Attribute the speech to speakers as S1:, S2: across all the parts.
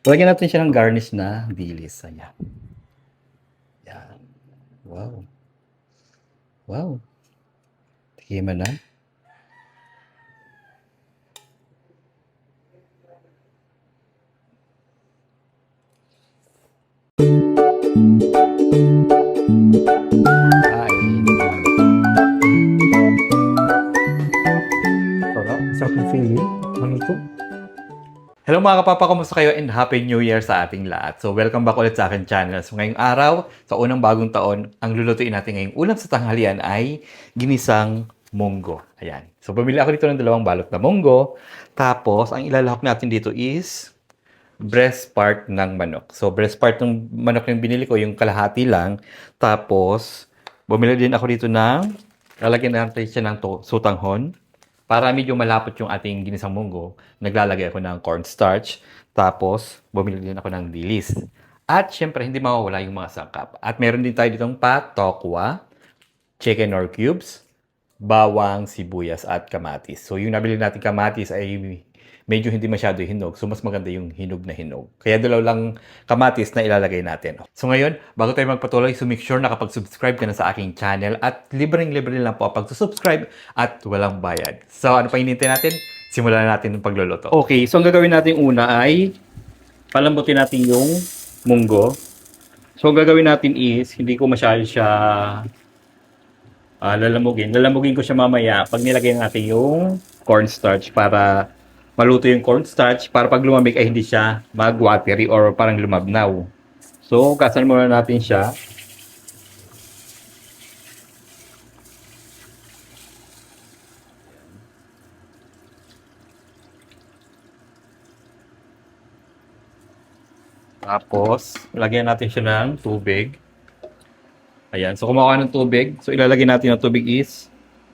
S1: Lagyan natin siya ng garnish na dilis. Ayan. Yan. Wow. Wow. Tikiman na. Kain. Sarap. Sarap ng feeling. Ano ito? Hello mga kapapa, kumusta kayo and Happy New Year sa ating lahat. So welcome back ulit sa aking channel. So ngayong araw, sa unang bagong taon, ang lulutuin natin ngayong ulam sa tanghalian ay ginisang munggo. Ayan. So bumili ako dito ng dalawang balot na munggo. Tapos ang ilalahok natin dito is breast part ng manok. So breast part ng manok yung binili ko, yung kalahati lang. Tapos bumili din ako dito ng, lalagyan natin siya ng sutanghon. Para medyo malapot yung ating ginisang munggo, naglalagay ako ng cornstarch. Tapos, bumili din ako ng dilis. At syempre, hindi mawawala yung mga sangkap. At meron din tayo ditong patokwa, chicken or cubes, bawang, sibuyas, at kamatis. So, yung nabili natin kamatis ay medyo hindi masyado hinog. So, mas maganda yung hinog na hinog. Kaya dalaw lang kamatis na ilalagay natin. So, ngayon, bago tayo magpatuloy, so make sure nakapag-subscribe ka na sa aking channel at libreng-libre lang po ang pag-subscribe at walang bayad. So, ano pa hinintay natin? Simulan natin yung pagluluto. Okay, so ang gagawin natin una ay palambutin natin yung munggo. So, ang gagawin natin is, hindi ko masyado siya lalamugin. Lalamugin ko siya mamaya pag nilagay natin yung cornstarch para maluto yung cornstarch para pag lumamig ay hindi siya mag-watery or parang lumabnaw. So, gasan muna natin siya. Tapos, lagyan natin siya ng tubig. Ayan. So, kumuha ng tubig. So, ilalagay natin ng tubig is,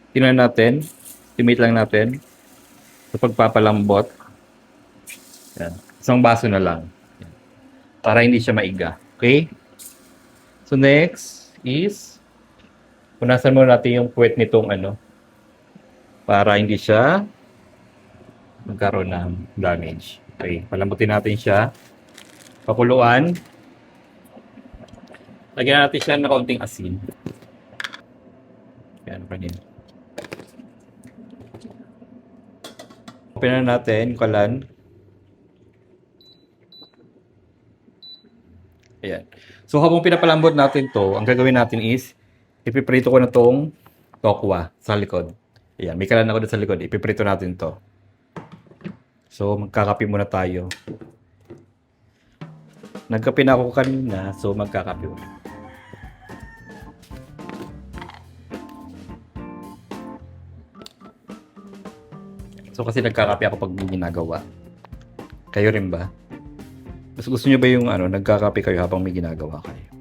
S1: tingnan natin. Estimate lang natin. So, pagpapalambot. Ayan. Isang baso na lang. Ayan. Para hindi siya maiga. Okay? So, next is, punasan muna natin yung puwet nitong para hindi siya magkaroon ng damage. Okay. Palambutin natin siya. Pakuluan. Lagyan natin siya ng kaunting asin. Ayan, ganyan. Open na natin, kalan. Ayan. So, habang pinapalambot natin to, ang gagawin natin is, ipiprito ko na tong tokwa sa likod. Ayan, may kalan ako dito sa likod. Ipiprito natin to. So, magkakape muna tayo. Nagkape na ako kanina, so magkakape muna. So, kasi nagkakape ako pag ginagawa. Kayo rin ba? Mas gusto nyo ba yung nagkakape kayo habang may ginagawa kayo?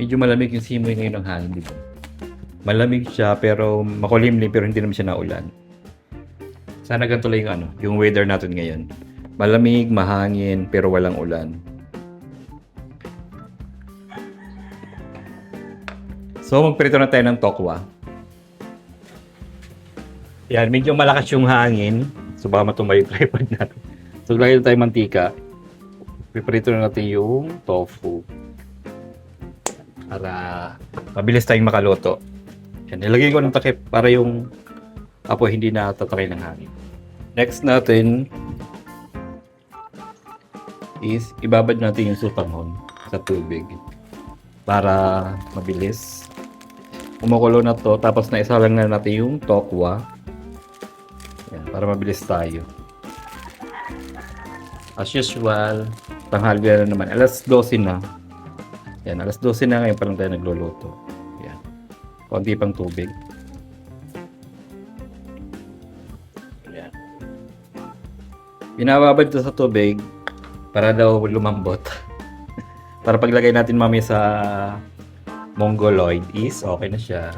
S1: Medyo malamig yung simoy ngayon ng hangin, di ba? Malamig siya pero makulimlim pero hindi naman siya naulan. Sana ganito lang yung weather natin ngayon. Malamig, mahangin pero walang ulan. So, magprito na tayo ng tokwa. Yan, medyo malakas yung hangin. So, baka matumba yung tripod natin. So, lagay na tayo mantika. Piprito na natin yung tofu. Para mabilis tayong makaluto. Yan, nilagay ko ng takip para yung apoy hindi na tatakay ng hangin. Next natin is ibabad natin yung sutanghon sa tubig para mabilis. Kumukulo na to, tapos naisalang na natin yung tokwa. Yan, para mabilis tayo. As usual, tanghali na naman. Alas 12 na. Yan, alas 12 na ngayon pa lang tayo nagluluto. Yan. Konti pang tubig. Yan. Binababad ito sa tubig para daw lumambot. Para paglagay natin mamaya sa mongoloid is okay na siya.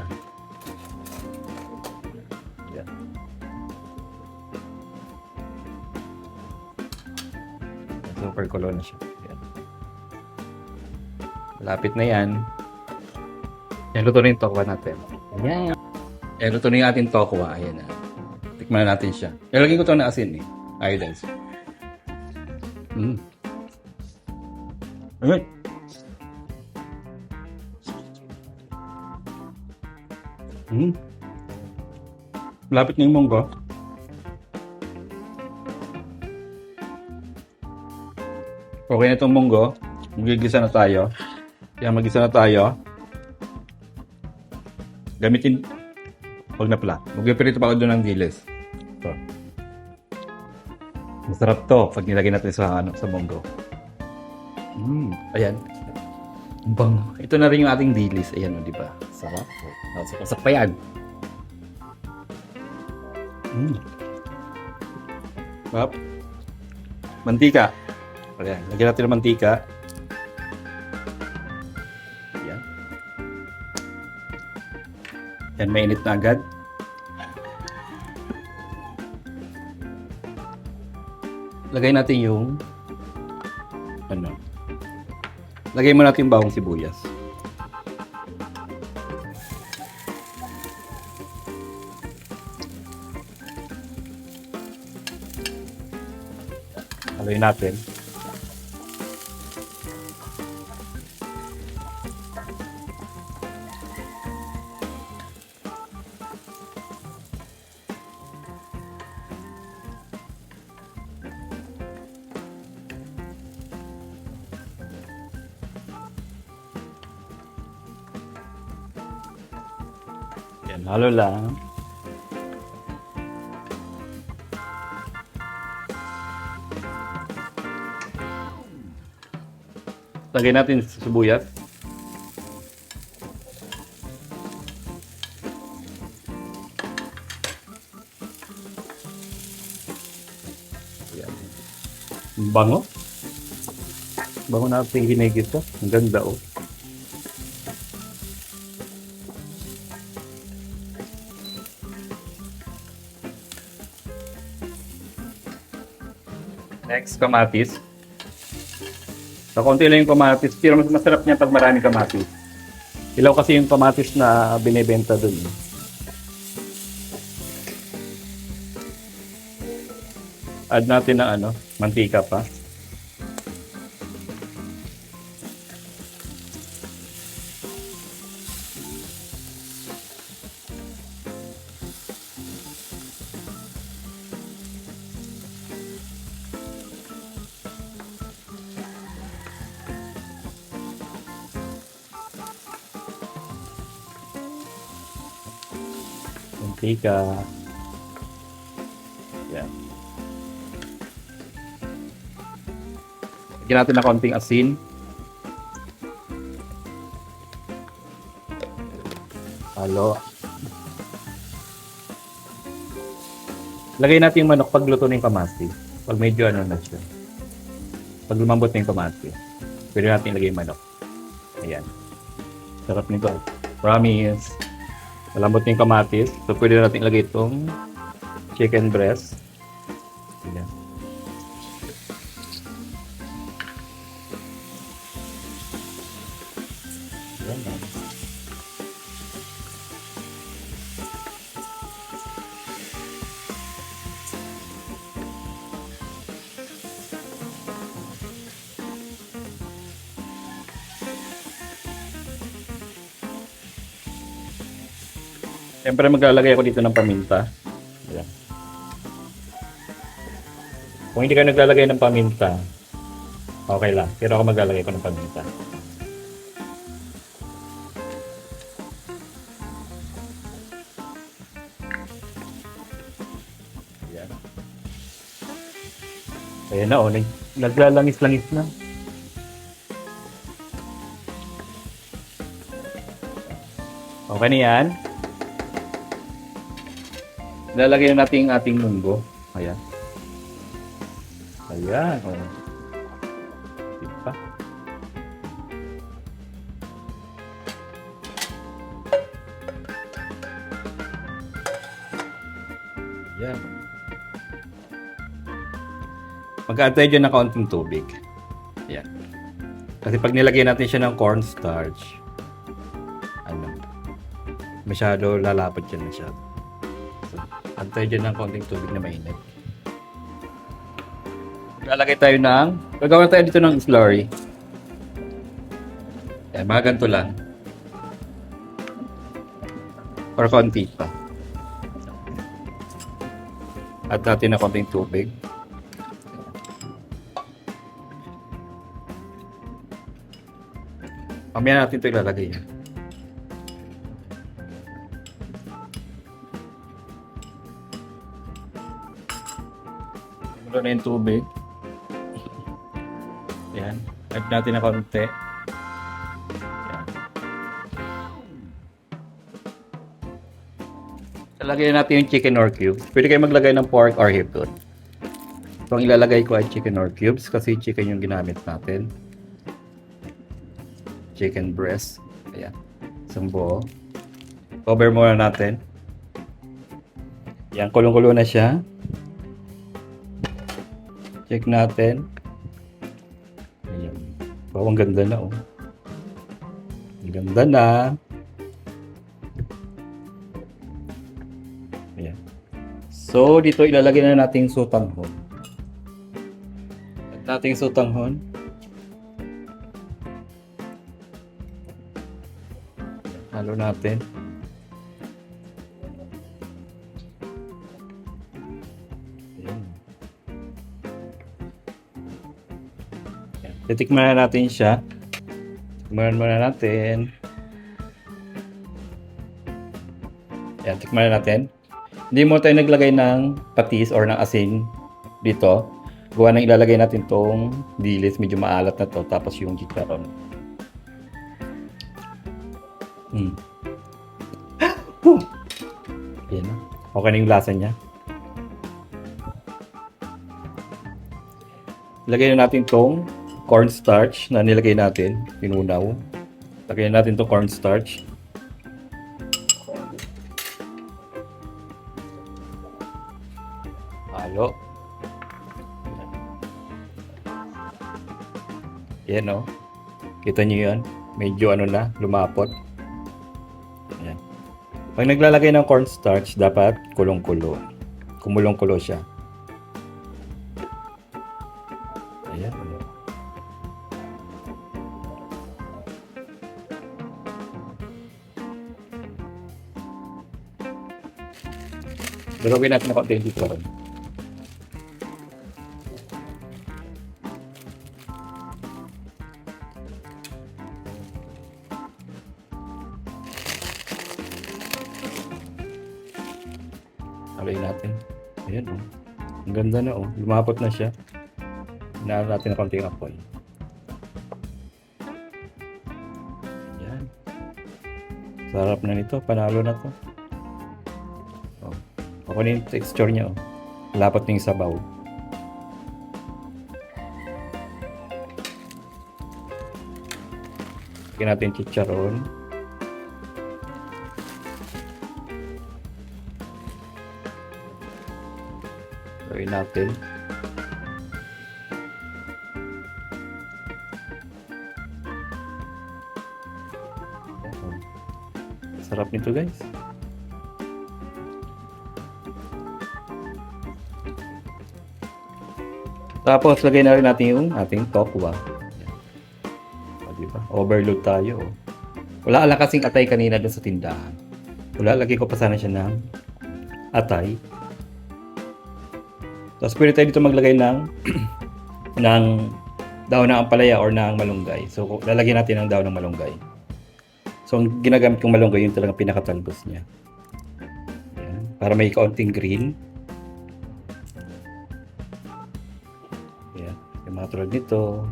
S1: Yan. Super kulo na siya. Yan. Malapit na yan. Yan, luto na yung tokwa natin. Ayan. Luto na yung ating tokwa. Ayan na.
S2: Tikman na natin siya. Nilagay ko ito na asin eh. Iodized. Ayun. Malapit na yung munggo. Okay na itong munggo. Magigisa na tayo. Kaya magisa na tayo. Gamitin. Huwag na pala. Magpipirito pa ako doon ng dilis. Ito. Masarap to pag nilagay natin sa munggo. Ayan. Bang. Ito na rin yung ating dilis. Ayan, di ba? Sarap. Sarap pa yan. Sarap. Mantika. Ayan. Lagyan natin ng mantika. Ayan. Yan, mainit na agad. Lagay natin yung lagay mo natin yung bawang sibuyas. Haluin natin. Yan, halo lang. Lagay natin sa sibuyas. Yan. Bango. Bango natin ginigit to. Ang ganda oh. Next, kamatis. So, konti lang yung kamatis. Pero mas masarap niya pag maraming kamatis. Ilaw kasi yung kamatis na binibenta dun. Add natin ng mantika pa. Mantika. Yan. Lagyan natin na konting asin. Halo. Lagay natin yung manok pag luto na yung kamatis. Pag medyo na siya. Pag lumambot na yung kamatis. Pwede natin ilagay yung manok. Ayan. Sarap nito. Promise. Malambot na yung kamatis. So, pwede natin ilagay itong chicken breast. Ayan. Ayan. Siyempre maglalagay ako dito ng paminta. Ayan. Kung hindi ka naglalagay ng paminta, okay lang. Pero ako maglalagay ko ng paminta. Ayan. Ayan na, naglalangis-langis na. Okay na yan. Lalagyan natin yung ating munggo. Ayan. Ayan. Oh. Diba? Ayan. Mag-add tayo dyan ng kaunting tubig. Ayan. Kasi pag nilagyan natin siya ng cornstarch, masyado lalapot yan masyado. So, Antay dyan ng konting tubig na mainit. Lalagay tayo ng, gagawin tayo dito ng slurry. Yan, mga ganito lang. Or konti pa. At natin na konting tubig. Mamaya natin ito ilalagay. Mulo na yung tubig. Yan. Add natin na konti. Yan. Lalagay natin yung chicken or cubes. Pwede kayo maglagay ng pork or hip doon. So, ang ilalagay ko ay chicken or cubes kasi chicken yung ginamit natin. Chicken breast. Ayan. Isang buo. Cover muna natin. Yan, kulong-kulo na siya. Check natin. Ayan. Oh, ang ganda na, oh. Ang ganda na. Ayan. So, dito ilalagay na natin sutanghon. At natin sutanghon. Halo natin. Ayan. Ayan. Titikman na natin siya. Tikman muna natin. Ayan, tikman na natin. Hindi mo tayo naglagay ng patis or ng asin dito. Gawa nang ilalagay natin tong dilis. Medyo maalat na to. Tapos yung chicharon. Ayan na. Okay na yung lasa niya. Lagay na natin tong cornstarch na nilagay natin. Pinunaw. Lagay na natin tong cornstarch. Halo. Ayan o. Kita nyo yan. Medyo ano na, lumapot. Ayan. Pag naglalagay ng cornstarch, dapat kulong-kulo. Kumulong-kulo siya. Ayan. Durugin natin na konti dito rin. Haloy natin. Ayan, oh. Ang ganda na, oh. Lumapot na siya. Hinaan natin na konting apoy. Ayan. Sarap na nito. Panalo na to. Oh. Ako na yung texture niya, oh. Lapot na yung sabaw. Lagyan natin chicharon. Gawin natin. Sarap nito, guys. Tapos lagay na rin natin yung ating tokwa. O, diba? Overload tayo. Wala lang kasing atay kanina dun sa tindahan. Wala, lagay ko pa sana siya ng atay. Tapos pwede tayo dito maglagay ng ng daon ng ampalaya or ng malunggay. So lalagyan natin ng daon ng malunggay. So ang ginagamit kong malunggay, yun talagang pinakatalbos niya. Ayan. Para may kaunting green. Ayan. Yung mga tulad nito.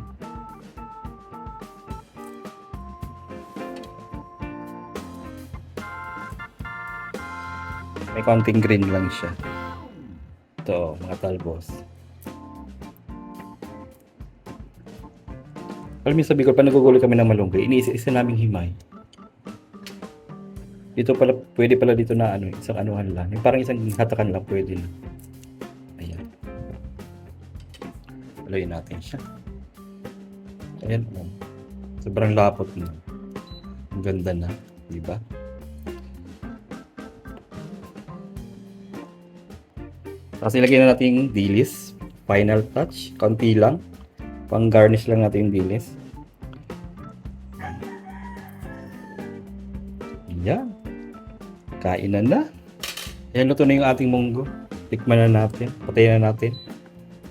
S2: May kaunting green lang siya. Ito, mga talbos. Alam niyo, sabi ko, pa nagugulo kami ng malunggay, iniisa-isa naming himay. Dito pala, pwede pala dito na ano, isang anuhan lang. Yung parang isang hatakan lang pwede na. Ayan. Palayin natin siya. Ayan. Oh. Sobrang lapot na. Ang ganda na. Diba? Tapos ilagay na natin yung dilis. Final touch. Kaunti lang. Pang garnish lang natin yung dilis. Yan. Kainan na. Ayan, luto na yung ating munggo. Tikman na natin. Patayin na natin.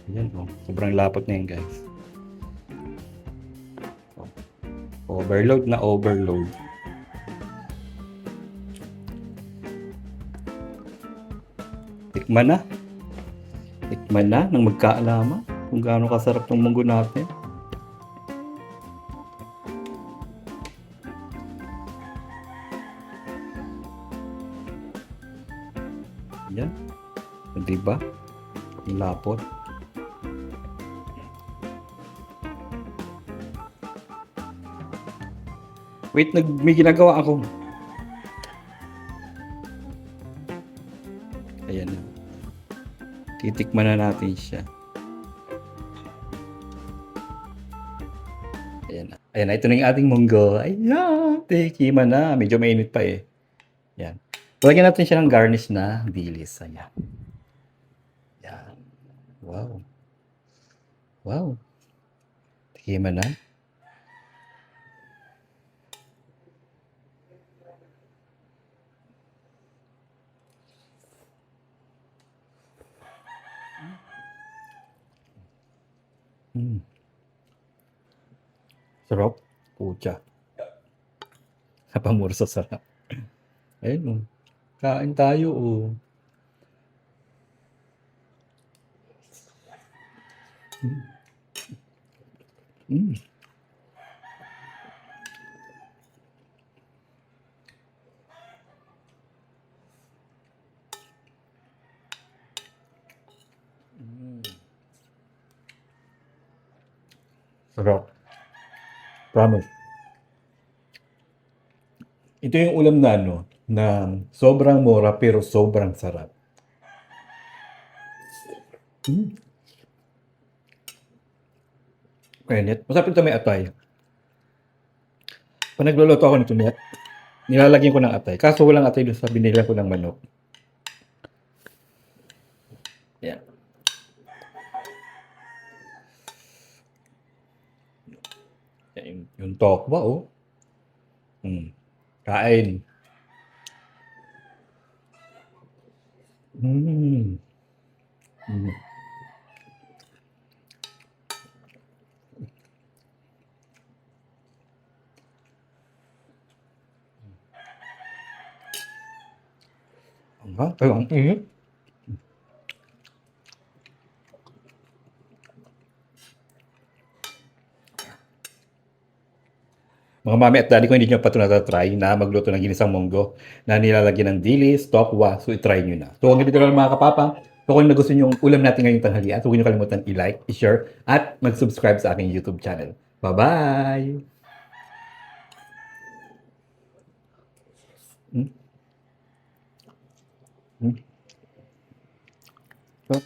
S2: Ayan, oh. Sobrang lapot na yun, guys. Oh. Overload na overload. Tikman na. Tikman na nang magkaalaman kung gaano kasarap ng munggo natin. Yan. Diba? Yung lapot. Wait, may ginagawa ako. Ayan na. Titikman na natin siya. Ayan na. Ayan na. Ito na yung ating munggo. Ayan. Tikiman na. Medyo mainit pa eh. Ayan. Lagyan natin siya ng garnish na dilis. Ayan. Ayan. Wow. Wow. Tikiman na. Sarap. Pucha. Napamura sa sarap. Ayun o. Kain tayo o. Sarap. Promise. Ito yung ulam na na sobrang mura pero sobrang sarap. Mainit. Masarap ito may atay. Pag nagluluto ako nito, nilalagyan ko ng atay. Kaso walang atay doon sa binila ko ng manok. Yan. Yan yung tokwa, oh. Kain. Ang init. Mga mami at daddy ko, hindi nyo pa ito natatry na magluto ng ginisang munggo na nilalagyan ng dilis, tokwa. So, itry nyo na. So, kung ganito lang mga kapapa, so kung nagustuhan nyo yung ulam natin ngayong tanghalian, so huwag nyo kalimutan i-like, i-share, at mag-subscribe sa aking YouTube channel. Bye-bye! So,